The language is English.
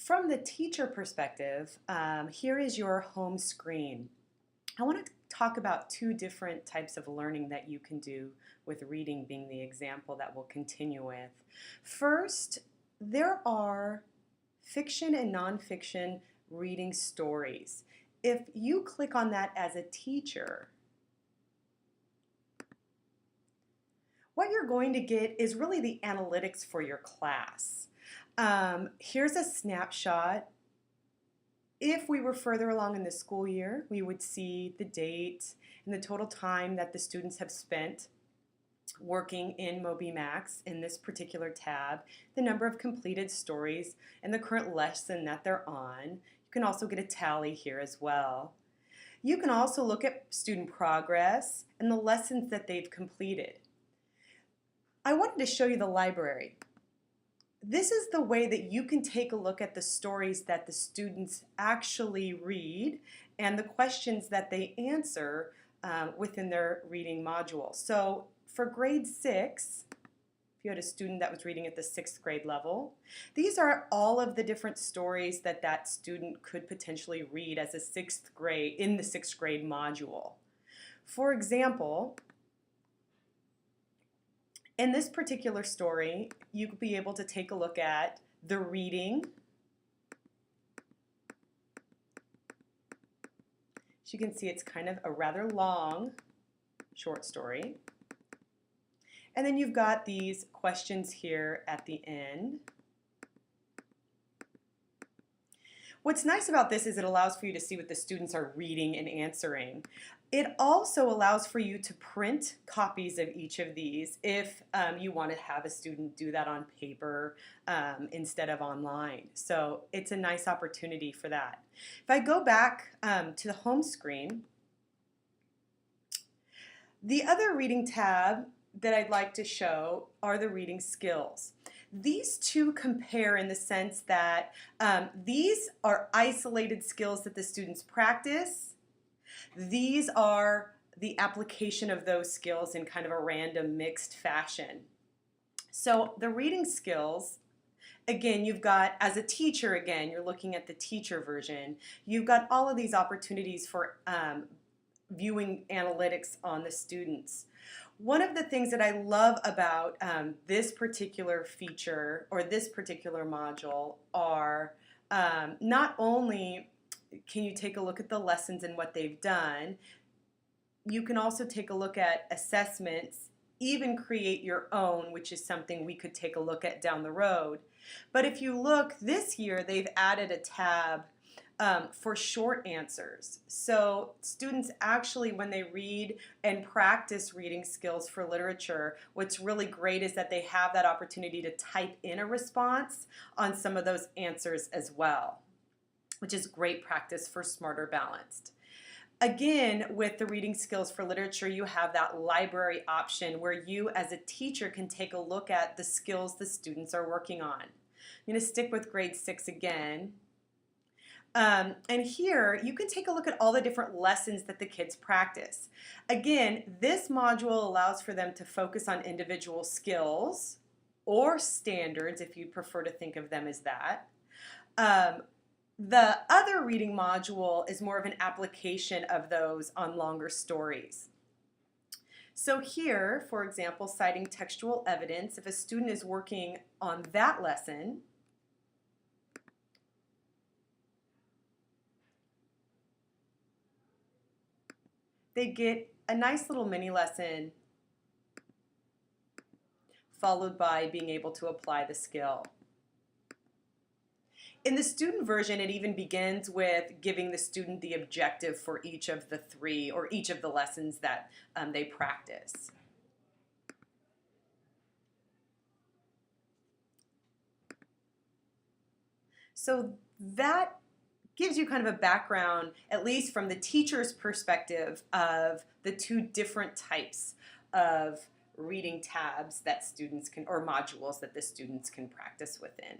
From the teacher perspective, here is your home screen. I want to talk about two different types of learning that you can do with reading being the example that we'll continue with. First, there are fiction and nonfiction reading stories. If you click on that as a teacher, what you're going to get is really the analytics for your class. Here's a snapshot. If we were further along in the school year, we would see the date and the total time that the students have spent working in MobyMax in this particular tab, the number of completed stories, and the current lesson that they're on. You can also get a tally here as well. You can also look at student progress and the lessons that they've completed. I wanted to show you the library. This is the way that you can take a look at the stories that the students actually read and the questions that they answer within their reading module. So for grade 6, if you had a student that was reading at the 6th grade level, these are all of the different stories that that student could potentially read as a 6th grade in the 6th grade module. For example, in this particular story, you could be able to take a look at the reading. As you can see, it's kind of a rather long short story. And then you've got these questions here at the end. What's nice about this is it allows for you to see what the students are reading and answering. It also allows for you to print copies of each of these if you want to have a student do that on paper instead of online. So it's a nice opportunity for that. If I go back to the home screen, the other reading tab that I'd like to show are the reading skills. These two compare in the sense that these are isolated skills that the students practice. These are the application of those skills in kind of a random mixed fashion. So the reading skills, again, you've got, as a teacher, again, you're looking at the teacher version, you've got all of these opportunities for viewing analytics on the students. One of the things that I love about this particular feature or this particular module are not only can you take a look at the lessons and what they've done, you can also take a look at assessments, even create your own, which is something we could take a look at down the road. But if you look, this year they've added a tab for short answers. So students actually, when they read and practice reading skills for literature, what's really great is that they have that opportunity to type in a response on some of those answers as well, which is great practice for Smarter Balanced. Again, with the reading skills for literature, you have that library option where you as a teacher can take a look at the skills the students are working on. I'm going to stick with grade 6 again. And here you can take a look at all the different lessons that the kids practice. Again, this module allows for them to focus on individual skills or standards if you prefer to think of them as that. The other reading module is more of an application of those on longer stories. So here, for example, citing textual evidence, if a student is working on that lesson, they get a nice little mini lesson followed by being able to apply the skill. In the student version, it even begins with giving the student the objective for each of the 3 or each of the lessons that they practice. So that gives you kind of a background, at least from the teacher's perspective, of the two different types of reading tabs that students can, or modules that the students can practice within.